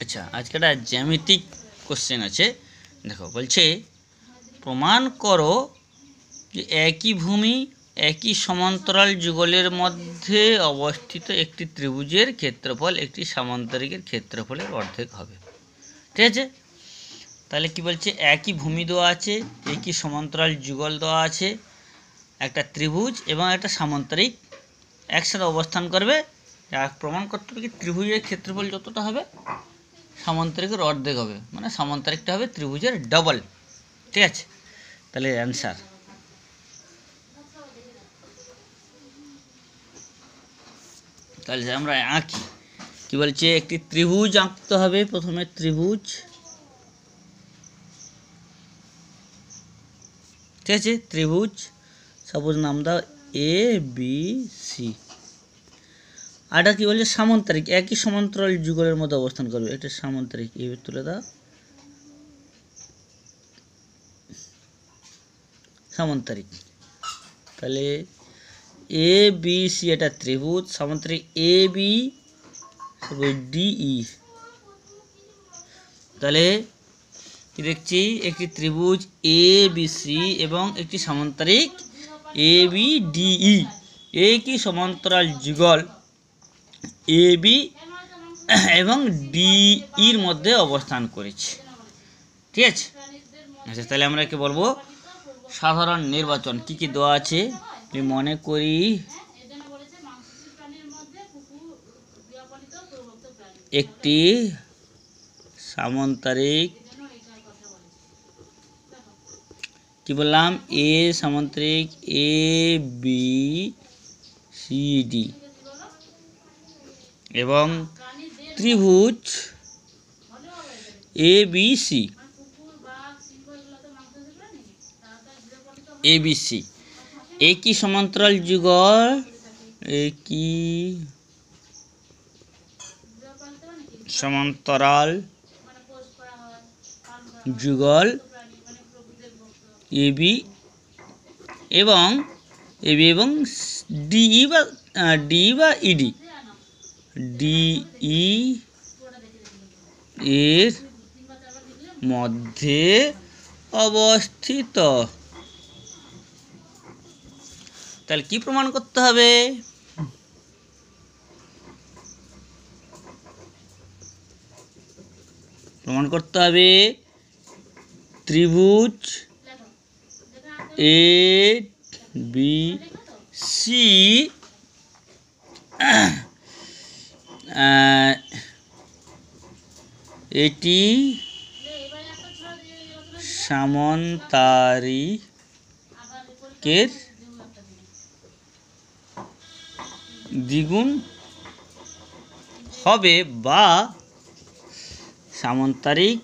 আচ্ছা, আজকে একটা জ্যামিতিক কোশ্চেন আছে। দেখো, বলছে প্রমাণ করো যে একই ভূমি একই সমান্তরাল যুগলের মধ্যে অবস্থিত একটি ত্রিভুজের ক্ষেত্রফল একটি সামান্তরিকের ক্ষেত্রফলের অর্ধেক হবে। ঠিক আছে, তাহলে কি বলছে, একই ভূমি দেওয়া আছে, একই সমান্তরাল যুগল দেওয়া আছে, একটা ত্রিভুজ এবং একটা সামান্তরিক একসাথে অবস্থান করবে। প্রমাণ করতে হবে কি ত্রিভুজের ক্ষেত্রফল যতটা হবে সামান্তরিকের অর্ধেক হবে, মানে সামান্তরিকটা হবে ত্রিভুজের ডবল। ঠিক আছে, তাহলে অ্যান্সার। তাহলে আমরা আঁকি, কি বলছে, একটি ত্রিভুজ আঁকতে হবে। প্রথমে ত্রিভুজ, ঠিক আছে, ত্রিভুজ সাপোজ নাম দাও এ বি সি। আরটা কি বলছে, সামান্তরিক একই সমান্তরাল যুগলের মধ্যে অবস্থান করবে, এটা সামান্তরিক। এবার তুলে দাও সামান্তরিক। তাহলে এ বি সি এটা ত্রিভুজ, সামান্তরিক এ বি ডিই। তাহলে কি দেখছি, একটি ত্রিভুজ এ বি সি এবং একটি সামান্তরিক এ বি ডিই একই সমান্তরাল যুগল এ বি এবং ডিইর মধ্যে অবস্থান করেছে। ঠিক আছে, আচ্ছা, তাহলে আমরা কি বলবো, সাধারণ নির্বাচন কি কি দেওয়া আছে মনে করি। একটি সামান্তরিক, কি বললাম, এ সামান্তরিক এ বি সি ডি এবং ত্রিভুজ A B C, A B C একই সমান্তরাল যুগল, একই সমান্তরাল যুগল এবি এবং ডিই বা ইডি, ডিই এর মধ্যে অবস্থিত। তাহলে কি প্রমাণ করতে হবে, প্রমাণ করতে হবে ত্রিভুজ এ বি সি এটি সামান্তরিকের দ্বিগুণ হবে বা সামান্তরিক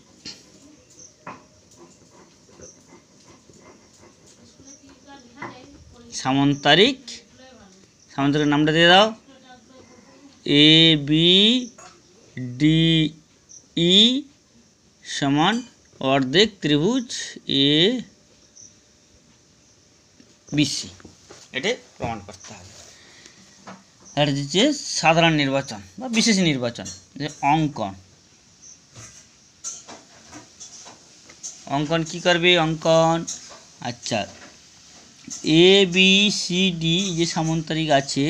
নামটা দিয়ে দাও, এ বি ডি ই সমান অর্ধেক ত্রিভুজ এ বি সি। এটা প্রমাণ করতে হবে। এটা হচ্ছে সাধারণ নির্বাচন বা বিশেষ নির্বাচন। যে অঙ্কন কি করবে, অঙ্কন, আচ্ছা, এ বি সি ডি যে সামান্তরিক আছে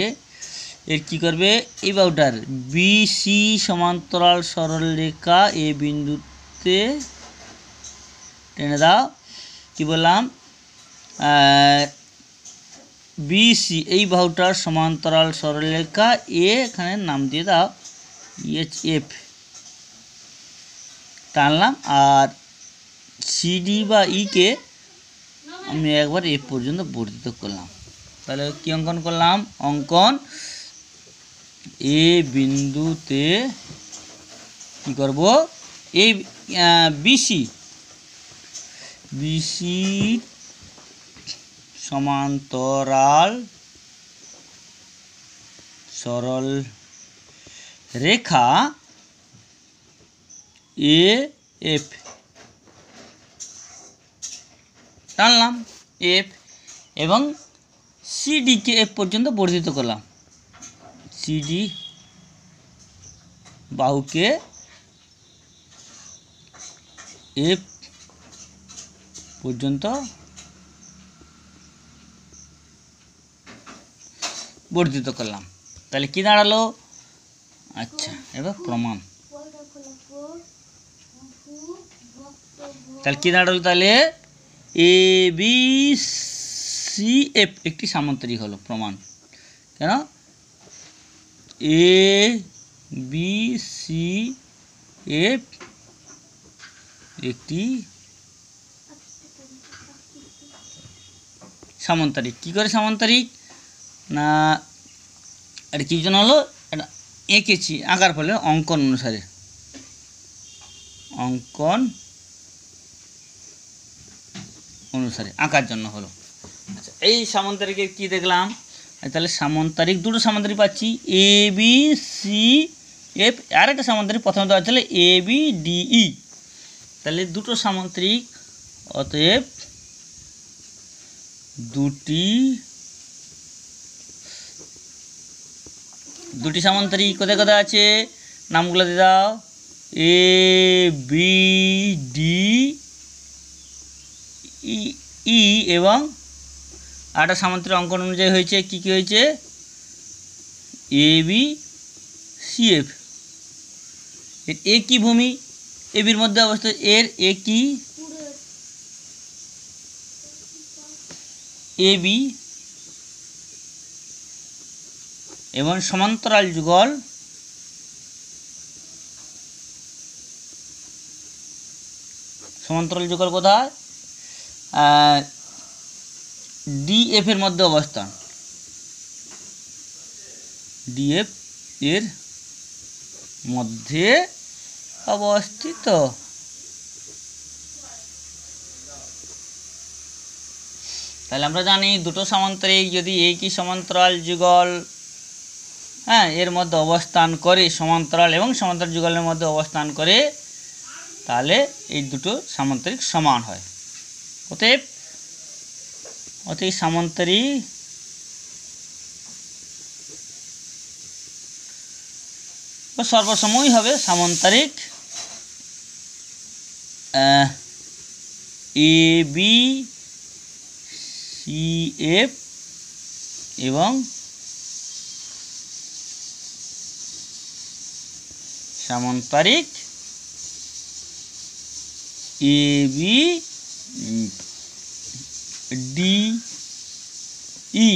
এর কি করবে, এই বাউটার বি সি সমান্তরাল সরল রেখা এ বিন্দুতে টেনে দাও। কি বললাম, বি সি এই বাহুটার সমান্তরাল সরলরেখা এ, এখানে নাম দিয়ে দাও এইচ এফ, টানলাম। আর সিডি বা ইকে আমি একবার এফ পর্যন্ত বর্ধিত করলাম। তাহলে কি অঙ্কন করলাম, অঙ্কন এ বিন্দুতে কি করব, এই বিসি সমান্তরাল সরল রেখা এ এফ, টানলাম এফ, এবং সিডিকে এফ পর্যন্ত বর্ধিত করলাম। সিডি বাহুকে এফ পর্যন্ত বর্ধিত করলাম। তাহলে কি দাঁড়ালো? আচ্ছা, এবার প্রমাণ। তাহলে কি দাঁড়ালো? তাহলে এ বি সি এফ একটি সামান্তরিক হলো, প্রমাণ। কেন? এ বি সি এফ একটি সামান্তরিক। কি করে সামান্তরিক? না, এটা কি জন্য হলো? এটা এঁকেছি, আঁকার ফলে অঙ্কন অনুসারে, অঙ্কন অনুসারে আঁকার জন্য হলো। আচ্ছা, এই সামান্তরিকের কি দেখলাম? তাহলে সামান্তরিক, দুটো সামান্তরিক পাচ্ছি, এ বি সি এফ, আর একটা সামান্তরিক প্রথমে দেওয়া ছিল এ বি ডি ই। তাহলে দুটো সামান্তরিক, অতএব দুটি সামান্তরিক কোথায় কোথায় আছে? নামগুলো দিয়ে দাও। এ বি ডি ই এবং আরেকটা সামান্তরিক অঙ্কন অনুযায়ী হয়েছে, কি কি হয়েছে? এ বি সি এফ। এর একই ভূমি, এবির মধ্যে অবস্থিত, এর একই এ বি এবং সমান্তরাল যুগল কোথায়? ডিএফ এর মধ্যে অবস্থান, ডিএফ এর মধ্যে অবস্থিত। তাহলে আমরা জানি দুটো সামান্তরিক যদি একই সমান্তরাল যুগল এর মধ্যে অবস্থান করে, সমান্তরাল এবং সমান্তরাল যুগলের মধ্যে অবস্থান করে, তাহলে এই দুটো সামান্তরিক সমান হয়। অতএব সামান্তরিক সর্বসময় হবে সামান্তরিক এ বি সি এফ এবং সামান্তরিক এ বি ডি ই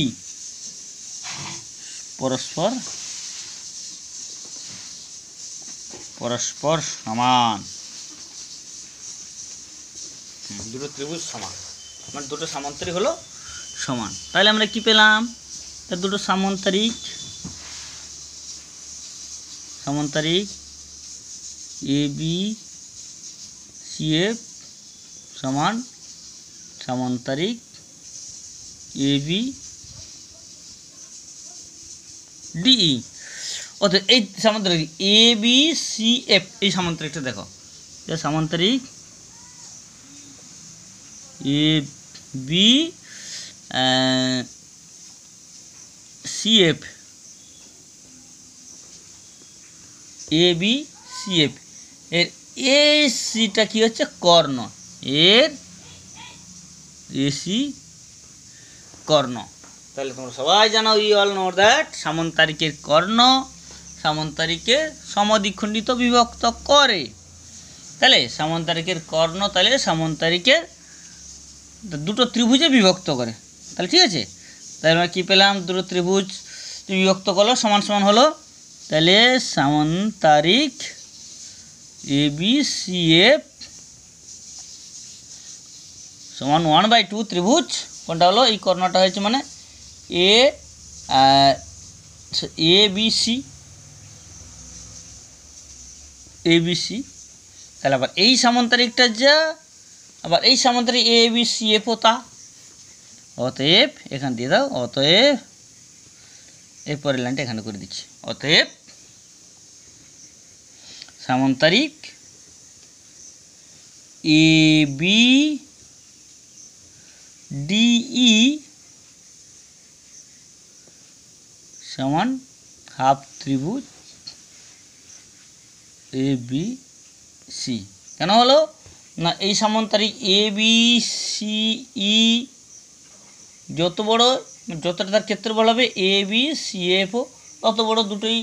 পরস্পর সমান। দুটো ত্রিভুজ সমান, মানে দুটো সামান্তরিক হলো সমান। তাহলে আমরা কি পেলাম? দুটো সামান্তরিক এ বি সি এফ সমান সামান্তরিক এ বি ডিই। অর্থাৎ এই সামান্তরিক এ বি সি এফ, এই সামান্তরিকটা দেখো, সামান্তরিক A B C F, A B C F এর এ সিটা কি হচ্ছে? কর্ণ, এর এসি কর্ণ। তাহলে তোমরা সবাই জানো, ইউ অল নো দ্যাট সামান্তরিকের কর্ণ সামান্তরিকে সমদ্বিখণ্ডিত বিভক্ত করে। তাহলে সামান্তরিকের কর্ণ, তাহলে সামান্তরিকের দুটো ত্রিভুজে বিভক্ত করে। তাহলে ঠিক আছে, তাহলে আমরা কী পেলাম? দুটো ত্রিভুজ বিভক্ত করলো, সমান সমান হলো। তাহলে সামান্তরিক এ বি সি এফ সমান 1/2 ত্রিভুজ। কোনটা হলো? এই কর্ণটা হয়েছে মানে এ বি সি, তাহলে আবার এই সামান্তরিকটা যা, আবার এই সামান্তরিক A B C F O তা। অতএব এখানে দিয়ে দাও, অতএব এই পরের লাইনটা এখানে করে দিচ্ছি। অতএব সামান্তরিক এ বি ডিই সমান হাফ ত্রিভুজ এ বি সি। কেন হলো? না এই সামান্তরিক এ বি সি ই যত বড়, যতটা তার ক্ষেত্রফল হবে এ বি সি এফও তত বড়, দুটোই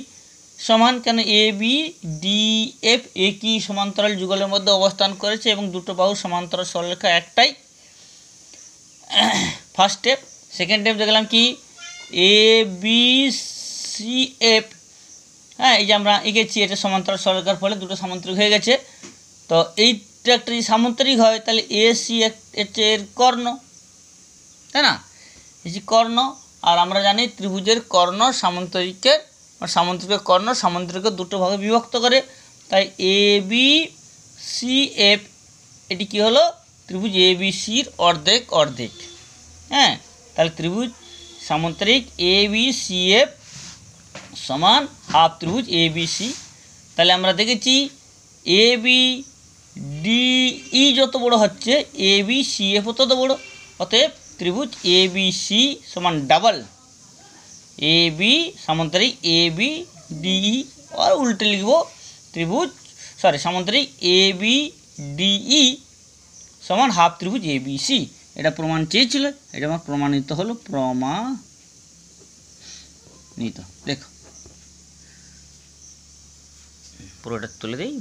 সমান। কেন এ বি ডি এফ একই সমান্তরাল যুগলের মধ্যে অবস্থান করেছে এবং দুটো বাহু সমান্তরাল সরলরেখা একটাই। First step. সেকেন্ড স্টেপ দেখলাম কি এ বি সি এফ, হ্যাঁ এই যে আমরা এঁকেছি এটা সমান্তরাল সরলরেখার ফলে দুটো সামান্তরিক হয়ে গেছে। তো এইটা একটা যদি সামান্তরিক হয় তাহলে এ সি এর কর্ণ, তাই না, এই যে কর্ণ। আর আমরা জানি ত্রিভুজের কর্ণ সামান্তরিকের, সামান্তরিকের কর্ণ সামান্তরিকের দুটো ভাগে বিভক্ত করে। তাই এ বি সি এফ এটি কী হলো, ত্রিভুজ এ বি সির অর্ধেক অর্ধেক। হ্যাঁ তাহলে ত্রিভুজ সামান্তরিক এ বি সি এফ সমান হাফ ত্রিভুজ এ বি সি। তাহলে আমরা দেখেছি এ বি ডি ই যত বড় হচ্ছে এ বি সি এফও তত বড়। অতএব ত্রিভুজ এ বি সি সমান ডাবল এ বি সামান্তরিক এ বি ডিই, আর উল্টে লিখব ত্রিভুজ সামান্তরিক এ বি ডিই সমান হাফ ত্রিভুজ এ বি সি। এটা প্রমাণ চেয়েছিল, এটা আমার প্রমাণিত হলো, প্রমাণিত। দেখো পুরোটা তুলে দেই।